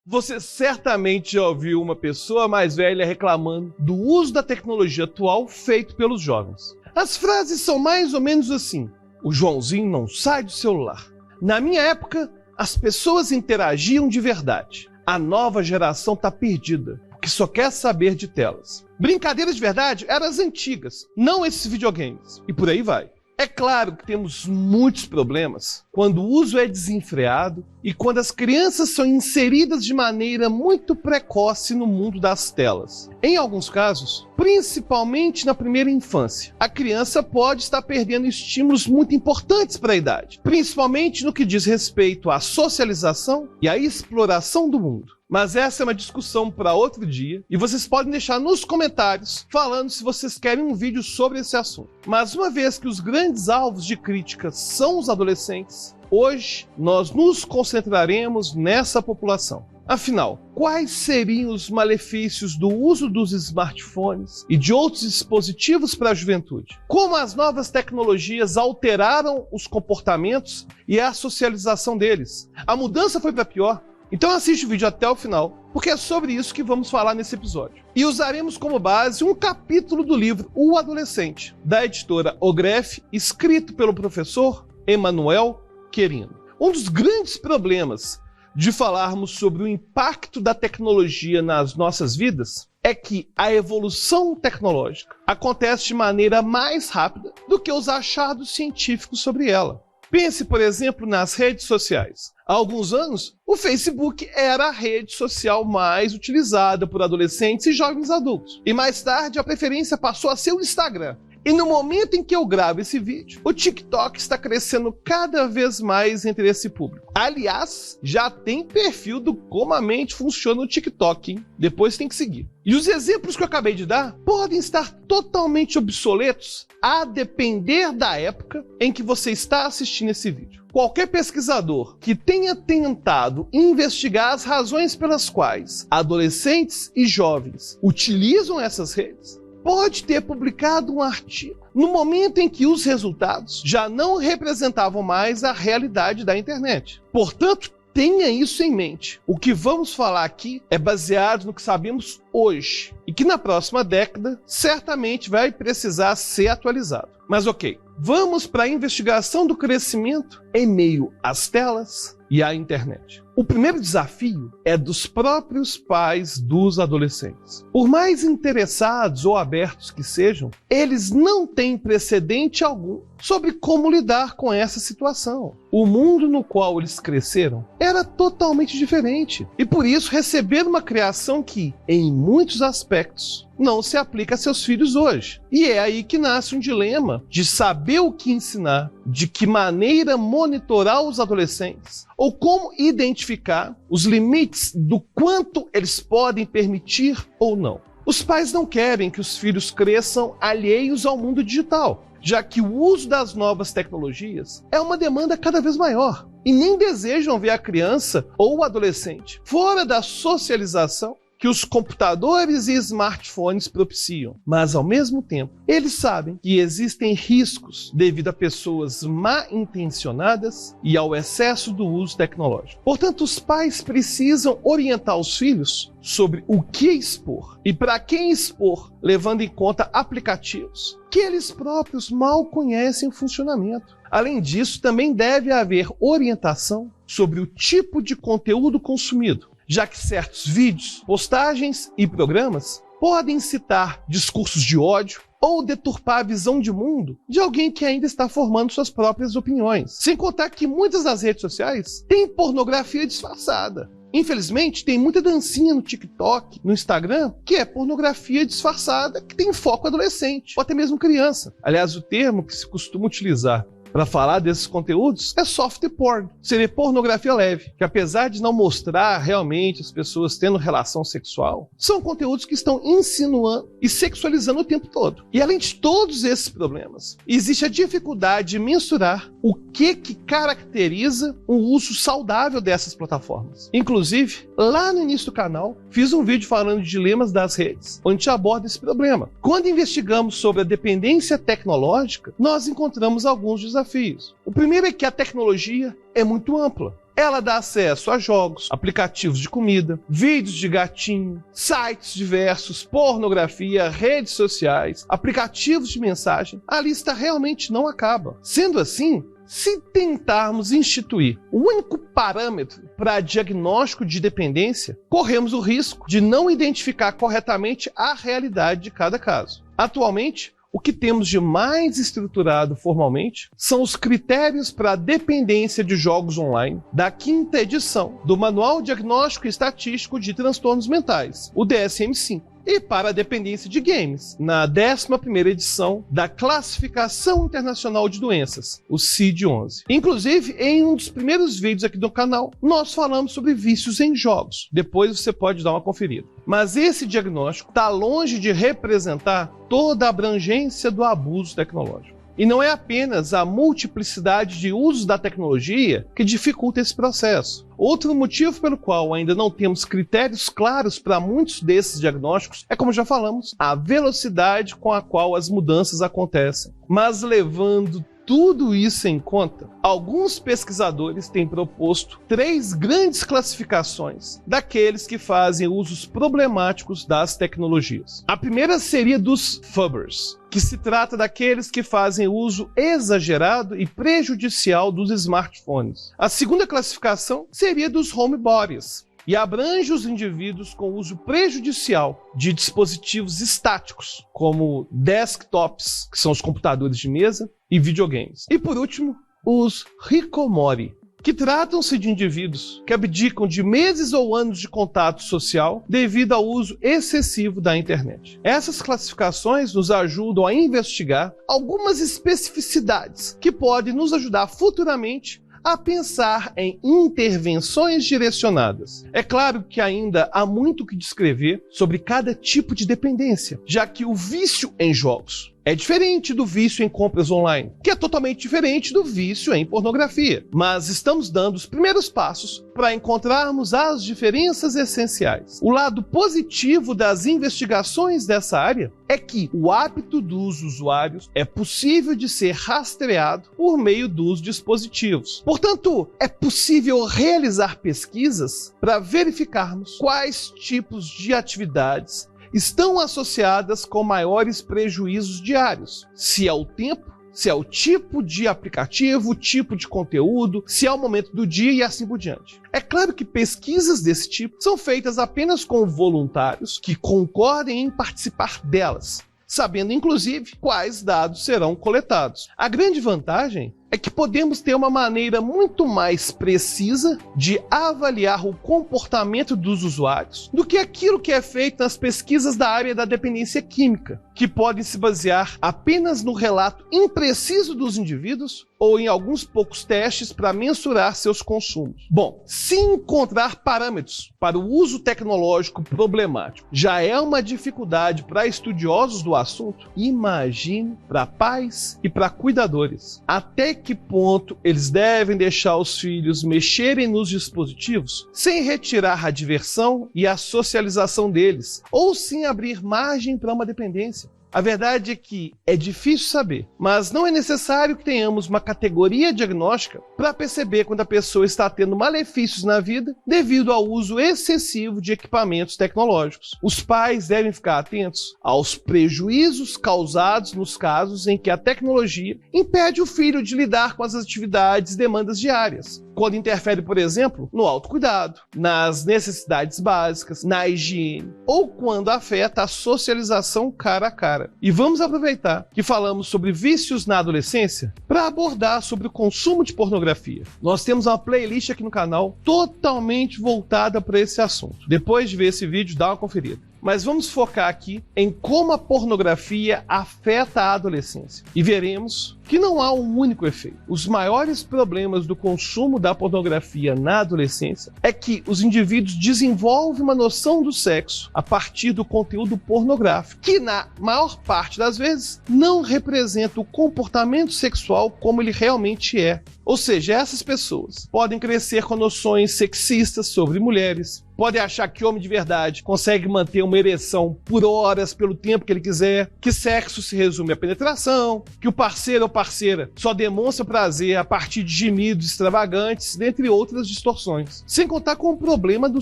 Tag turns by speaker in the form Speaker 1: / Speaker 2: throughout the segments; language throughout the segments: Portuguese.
Speaker 1: Você certamente já ouviu uma pessoa mais velha reclamando do uso da tecnologia atual feito pelos jovens. As frases são mais ou menos assim: o Joãozinho não sai do celular. Na minha época, as pessoas interagiam de verdade. A nova geração está perdida, que só quer saber de telas. Brincadeiras de verdade eram as antigas, não esses videogames. E por aí vai. É claro que temos muitos problemas quando o uso é desenfreado e quando as crianças são inseridas de maneira muito precoce no mundo das telas. Em alguns casos, principalmente na primeira infância, a criança pode estar perdendo estímulos muito importantes para a idade, principalmente no que diz respeito à socialização e à exploração do mundo. Mas essa é uma discussão para outro dia e vocês podem deixar nos comentários falando se vocês querem um vídeo sobre esse assunto. Mas uma vez que os grandes alvos de crítica são os adolescentes, hoje nós nos concentraremos nessa população. Afinal, quais seriam os malefícios do uso dos smartphones e de outros dispositivos para a juventude? Como as novas tecnologias alteraram os comportamentos e a socialização deles? A mudança foi para pior? Então assiste o vídeo até o final, porque é sobre isso que vamos falar nesse episódio. E usaremos como base um capítulo do livro O Adolescente, da editora O Grefg, escrito pelo professor Emanuel Querino. Um dos grandes problemas de falarmos sobre o impacto da tecnologia nas nossas vidas é que a evolução tecnológica acontece de maneira mais rápida do que os achados científicos sobre ela. Pense, por exemplo, nas redes sociais. Há alguns anos, o Facebook era a rede social mais utilizada por adolescentes e jovens adultos. E mais tarde, a preferência passou a ser o Instagram. E no momento em que eu gravo esse vídeo, o TikTok está crescendo cada vez mais entre esse público. Aliás, já tem perfil do Como a Mente Funciona no TikTok, hein? Depois tem que seguir. E os exemplos que eu acabei de dar podem estar totalmente obsoletos a depender da época em que você está assistindo esse vídeo. Qualquer pesquisador que tenha tentado investigar as razões pelas quais adolescentes e jovens utilizam essas redes pode ter publicado um artigo no momento em que os resultados já não representavam mais a realidade da internet. Portanto, tenha isso em mente. O que vamos falar aqui é baseado no que sabemos hoje e que na próxima década certamente vai precisar ser atualizado. Mas ok, vamos para a investigação do crescimento em meio às telas e à internet. O primeiro desafio é dos próprios pais dos adolescentes. Por mais interessados ou abertos que sejam, eles não têm precedente algum sobre como lidar com essa situação. O mundo no qual eles cresceram era totalmente diferente e por isso receberam uma criação que, em muitos aspectos, não se aplica a seus filhos hoje. E é aí que nasce um dilema de saber o que ensinar, de que maneira monitorar os adolescentes, ou como identificar os limites do quanto eles podem permitir ou não. Os pais não querem que os filhos cresçam alheios ao mundo digital, já que o uso das novas tecnologias é uma demanda cada vez maior, e nem desejam ver a criança ou o adolescente fora da socialização que os computadores e smartphones propiciam. Mas, ao mesmo tempo, eles sabem que existem riscos devido a pessoas mal intencionadas e ao excesso do uso tecnológico. Portanto, os pais precisam orientar os filhos sobre o que expor e para quem expor, levando em conta aplicativos que eles próprios mal conhecem o funcionamento. Além disso, também deve haver orientação sobre o tipo de conteúdo consumido, já que certos vídeos, postagens e programas podem citar discursos de ódio ou deturpar a visão de mundo de alguém que ainda está formando suas próprias opiniões. Sem contar que muitas das redes sociais têm pornografia disfarçada. Infelizmente, tem muita dancinha no TikTok, no Instagram, que é pornografia disfarçada, que tem foco adolescente, ou até mesmo criança. Aliás, o termo que se costuma utilizar para falar desses conteúdos é soft porn, seria pornografia leve, que apesar de não mostrar realmente as pessoas tendo relação sexual, são conteúdos que estão insinuando e sexualizando o tempo todo. E além de todos esses problemas, existe a dificuldade de mensurar o que caracteriza um uso saudável dessas plataformas. Inclusive, lá no início do canal, fiz um vídeo falando de dilemas das redes, onde a gente aborda esse problema. Quando investigamos sobre a dependência tecnológica, nós encontramos alguns desafios. O primeiro é que a tecnologia é muito ampla. Ela dá acesso a jogos, aplicativos de comida, vídeos de gatinho, sites diversos, pornografia, redes sociais, aplicativos de mensagem. A lista realmente não acaba. Sendo assim, se tentarmos instituir o único parâmetro para diagnóstico de dependência, corremos o risco de não identificar corretamente a realidade de cada caso. Atualmente, o que temos de mais estruturado formalmente são os critérios para a dependência de jogos online da 5ª edição do Manual Diagnóstico e Estatístico de Transtornos Mentais, o DSM-5. E para a dependência de games, na 11ª edição da Classificação Internacional de Doenças, o CID-11. Inclusive, em um dos primeiros vídeos aqui do canal, nós falamos sobre vícios em jogos. Depois você pode dar uma conferida. Mas esse diagnóstico está longe de representar toda a abrangência do abuso tecnológico. E não é apenas a multiplicidade de usos da tecnologia que dificulta esse processo. Outro motivo pelo qual ainda não temos critérios claros para muitos desses diagnósticos é, como já falamos, a velocidade com a qual as mudanças acontecem. Mas levando tudo isso em conta, alguns pesquisadores têm proposto 3 grandes classificações daqueles que fazem usos problemáticos das tecnologias. A primeira seria dos fubbers, que se trata daqueles que fazem uso exagerado e prejudicial dos smartphones. A segunda classificação seria dos homebodies, e abrange os indivíduos com uso prejudicial de dispositivos estáticos, como desktops, que são os computadores de mesa, e videogames. E por último, os hikikomori, que tratam-se de indivíduos que abdicam de meses ou anos de contato social devido ao uso excessivo da internet. Essas classificações nos ajudam a investigar algumas especificidades que podem nos ajudar futuramente a pensar em intervenções direcionadas. É claro que ainda há muito o que descrever sobre cada tipo de dependência, já que o vício em jogos é diferente do vício em compras online, que é totalmente diferente do vício em pornografia. Mas estamos dando os primeiros passos para encontrarmos as diferenças essenciais. O lado positivo das investigações dessa área é que o hábito dos usuários é possível de ser rastreado por meio dos dispositivos. Portanto, é possível realizar pesquisas para verificarmos quais tipos de atividades estão associadas com maiores prejuízos diários. Se é o tempo, se é o tipo de aplicativo, tipo de conteúdo, se é o momento do dia e assim por diante. É claro que pesquisas desse tipo são feitas apenas com voluntários que concordem em participar delas, sabendo inclusive quais dados serão coletados. A grande vantagem é que podemos ter uma maneira muito mais precisa de avaliar o comportamento dos usuários do que aquilo que é feito nas pesquisas da área da dependência química, que podem se basear apenas no relato impreciso dos indivíduos ou em alguns poucos testes para mensurar seus consumos. Bom, se encontrar parâmetros para o uso tecnológico problemático já é uma dificuldade para estudiosos do assunto, imagine para pais e para cuidadores. Até que ponto eles devem deixar os filhos mexerem nos dispositivos sem retirar a diversão e a socialização deles, ou sem abrir margem para uma dependência? A verdade é que é difícil saber, mas não é necessário que tenhamos uma categoria diagnóstica para perceber quando a pessoa está tendo malefícios na vida devido ao uso excessivo de equipamentos tecnológicos. Os pais devem ficar atentos aos prejuízos causados nos casos em que a tecnologia impede o filho de lidar com as atividades e demandas diárias, quando interfere, por exemplo, no autocuidado, nas necessidades básicas, na higiene, ou quando afeta a socialização cara a cara. E vamos aproveitar que falamos sobre vícios na adolescência para abordar sobre o consumo de pornografia. Nós temos uma playlist aqui no canal totalmente voltada para esse assunto. Depois de ver esse vídeo, dá uma conferida. Mas vamos focar aqui em como a pornografia afeta a adolescência. E veremos que não há um único efeito. Os maiores problemas do consumo da pornografia na adolescência é que os indivíduos desenvolvem uma noção do sexo a partir do conteúdo pornográfico, que na maior parte das vezes não representa o comportamento sexual como ele realmente é. Ou seja, essas pessoas podem crescer com noções sexistas sobre mulheres, podem achar que homem de verdade consegue manter uma ereção por horas pelo tempo que ele quiser, que sexo se resume à penetração, que o parceiro ou parceira só demonstra prazer a partir de gemidos extravagantes, dentre outras distorções. Sem contar com o problema do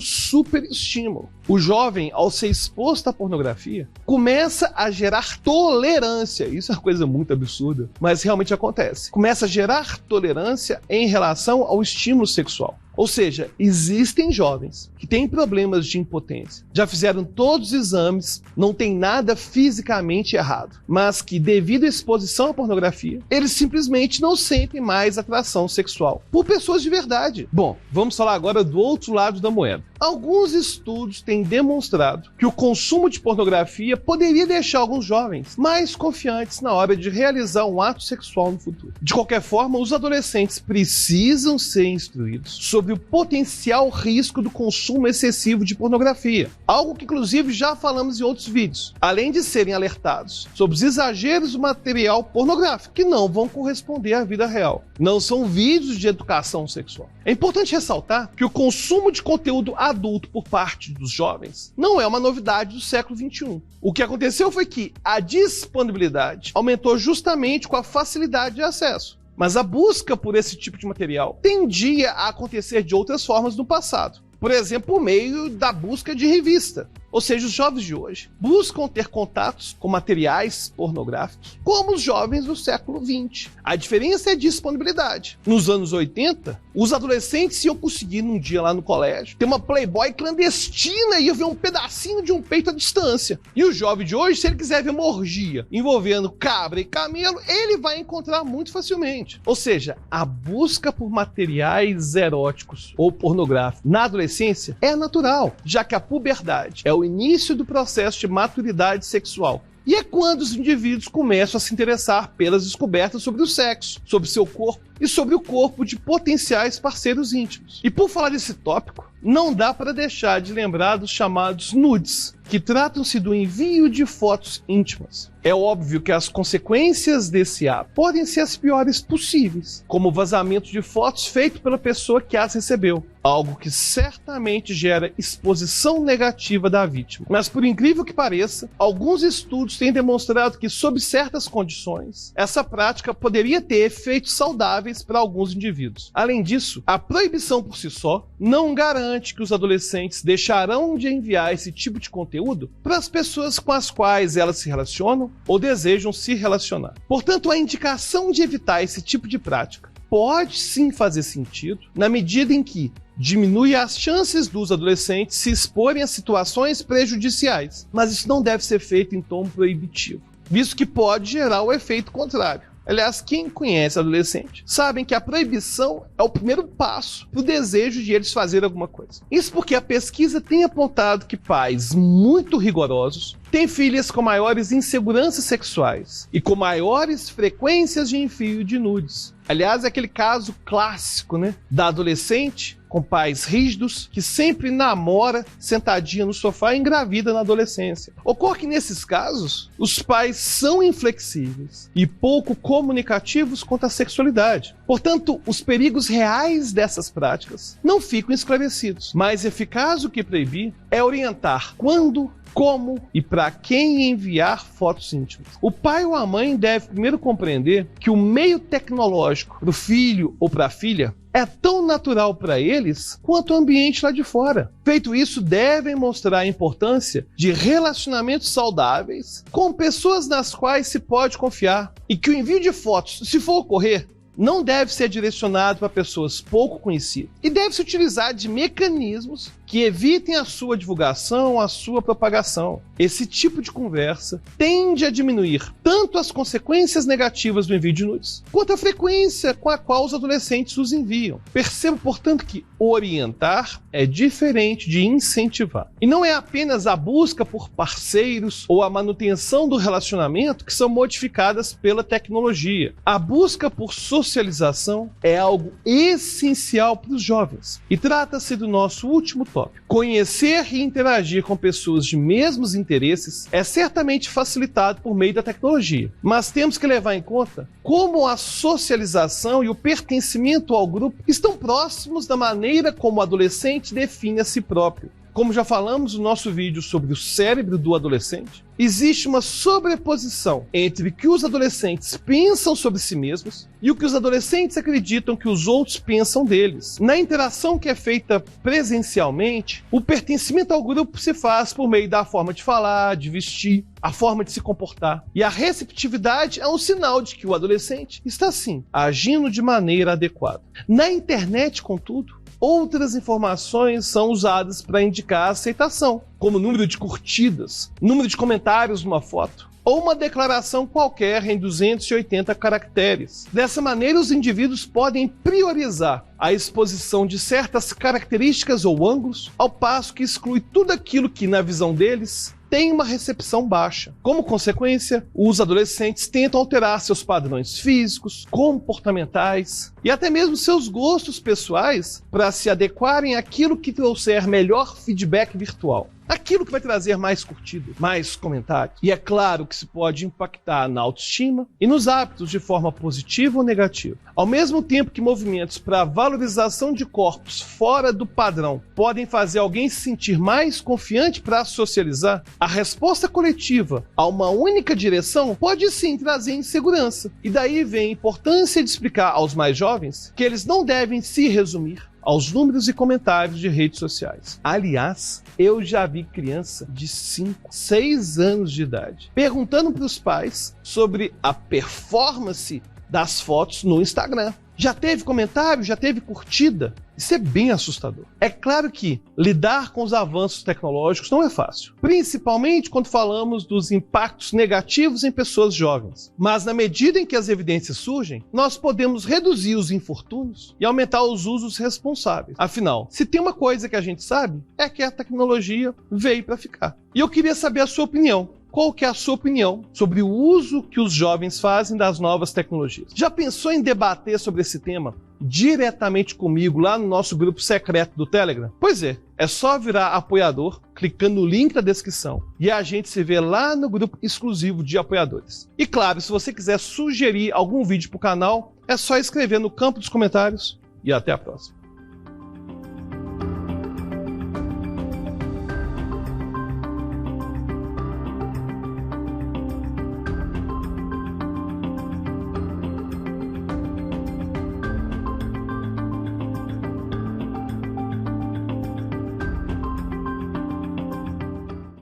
Speaker 1: superestímulo. O jovem, ao ser exposto à pornografia, começa a gerar tolerância. Isso é uma coisa muito absurda, mas realmente acontece. Começa a gerar tolerância em relação ao estímulo sexual. Ou seja, existem jovens que têm problemas de impotência, já fizeram todos os exames, não tem nada fisicamente errado, mas que devido à exposição à pornografia, eles simplesmente não sentem mais atração sexual por pessoas de verdade. Bom, vamos falar agora do outro lado da moeda. Alguns estudos têm demonstrado que o consumo de pornografia poderia deixar alguns jovens mais confiantes na hora de realizar um ato sexual no futuro. De qualquer forma, os adolescentes precisam ser instruídos sobre o potencial risco do consumo excessivo de pornografia, algo que inclusive já falamos em outros vídeos, além de serem alertados sobre os exageros do material pornográfico, que não vão corresponder à vida real. Não são vídeos de educação sexual. É importante ressaltar que o consumo de conteúdo adulto por parte dos jovens não é uma novidade do século XXI. O que aconteceu foi que a disponibilidade aumentou justamente com a facilidade de acesso. Mas a busca por esse tipo de material tendia a acontecer de outras formas no passado. Por exemplo, por meio da busca de revista. Ou seja, os jovens de hoje buscam ter contatos com materiais pornográficos como os jovens do século XX. A diferença é a disponibilidade. Nos anos 80, os adolescentes iam conseguir num dia lá no colégio ter uma Playboy clandestina e ia ver um pedacinho de um peito à distância. E o jovem de hoje, se ele quiser ver uma orgia envolvendo cabra e camelo, ele vai encontrar muito facilmente. Ou seja, a busca por materiais eróticos ou pornográficos na adolescência é natural, já que a puberdade é o início do processo de maturidade sexual. E é quando os indivíduos começam a se interessar pelas descobertas sobre o sexo, sobre seu corpo e sobre o corpo de potenciais parceiros íntimos. E por falar desse tópico, não dá para deixar de lembrar dos chamados nudes, que tratam-se do envio de fotos íntimas. É óbvio que as consequências desse ato podem ser as piores possíveis, como o vazamento de fotos feito pela pessoa que as recebeu, algo que certamente gera exposição negativa da vítima. Mas por incrível que pareça, alguns estudos têm demonstrado que, sob certas condições, essa prática poderia ter efeitos saudáveis para alguns indivíduos. Além disso, a proibição por si só não garante que os adolescentes deixarão de enviar esse tipo de conteúdo para as pessoas com as quais elas se relacionam ou desejam se relacionar. Portanto, a indicação de evitar esse tipo de prática pode sim fazer sentido na medida em que diminui as chances dos adolescentes se exporem a situações prejudiciais, mas isso não deve ser feito em tom proibitivo, visto que pode gerar o efeito contrário. Aliás, quem conhece adolescente sabem que a proibição é o primeiro passo para o desejo de eles fazerem alguma coisa. Isso porque a pesquisa tem apontado que pais muito rigorosos têm filhas com maiores inseguranças sexuais e com maiores frequências de envio de nudes. Aliás, é aquele caso clássico, da adolescente com pais rígidos que sempre namora sentadinha no sofá e engravida na adolescência. Ocorre que nesses casos, os pais são inflexíveis e pouco comunicativos quanto à sexualidade. Portanto, os perigos reais dessas práticas não ficam esclarecidos. Mais eficaz do que proibir é orientar quando, como e para quem enviar fotos íntimas. O pai ou a mãe deve primeiro compreender que o meio tecnológico para o filho ou para a filha é tão natural para eles quanto o ambiente lá de fora. Feito isso, devem mostrar a importância de relacionamentos saudáveis com pessoas nas quais se pode confiar e que o envio de fotos, se for ocorrer, não deve ser direcionado para pessoas pouco conhecidas e deve se utilizar de mecanismos que evitem a sua divulgação, a sua propagação. Esse tipo de conversa tende a diminuir tanto as consequências negativas do envio de nudes, quanto a frequência com a qual os adolescentes os enviam. Perceba, portanto, que orientar é diferente de incentivar. E não é apenas a busca por parceiros ou a manutenção do relacionamento que são modificadas pela tecnologia. A busca por socialização é algo essencial para os jovens. E trata-se do nosso último tópico. Conhecer e interagir com pessoas de mesmos interesses é certamente facilitado por meio da tecnologia, mas temos que levar em conta como a socialização e o pertencimento ao grupo estão próximos da maneira como o adolescente define a si próprio. Como já falamos no nosso vídeo sobre o cérebro do adolescente, existe uma sobreposição entre o que os adolescentes pensam sobre si mesmos e o que os adolescentes acreditam que os outros pensam deles. Na interação que é feita presencialmente, o pertencimento ao grupo se faz por meio da forma de falar, de vestir, a forma de se comportar. E a receptividade é um sinal de que o adolescente está, sim, agindo de maneira adequada. Na internet, contudo, outras informações são usadas para indicar a aceitação, como número de curtidas, número de comentários numa foto, ou uma declaração qualquer em 280 caracteres. Dessa maneira, os indivíduos podem priorizar a exposição de certas características ou ângulos, ao passo que exclui tudo aquilo que, na visão deles, tem uma recepção baixa. Como consequência, os adolescentes tentam alterar seus padrões físicos, comportamentais e até mesmo seus gostos pessoais para se adequarem àquilo que trouxer melhor feedback virtual. Aquilo que vai trazer mais curtidas, mais comentários. E é claro que isso pode impactar na autoestima e nos hábitos de forma positiva ou negativa. Ao mesmo tempo que movimentos para a valorização de corpos fora do padrão podem fazer alguém se sentir mais confiante para socializar, a resposta coletiva a uma única direção pode sim trazer insegurança. E daí vem a importância de explicar aos mais jovens que eles não devem se resumir aos números e comentários de redes sociais. Aliás, eu já vi criança de 5, 6 anos de idade perguntando para os pais sobre a performance das fotos no Instagram. Já teve comentário? Já teve curtida? Isso é bem assustador. É claro que lidar com os avanços tecnológicos não é fácil, principalmente quando falamos dos impactos negativos em pessoas jovens. Mas na medida em que as evidências surgem, nós podemos reduzir os infortúnios e aumentar os usos responsáveis. Afinal, se tem uma coisa que a gente sabe, é que a tecnologia veio para ficar. E eu queria saber a sua opinião. Qual que é a sua opinião sobre o uso que os jovens fazem das novas tecnologias? Já pensou em debater sobre esse tema diretamente comigo lá no nosso grupo secreto do Telegram? Pois é só virar apoiador, clicando no link da descrição, e a gente se vê lá no grupo exclusivo de apoiadores. E claro, se você quiser sugerir algum vídeo para o canal, é só escrever no campo dos comentários, e até a próxima.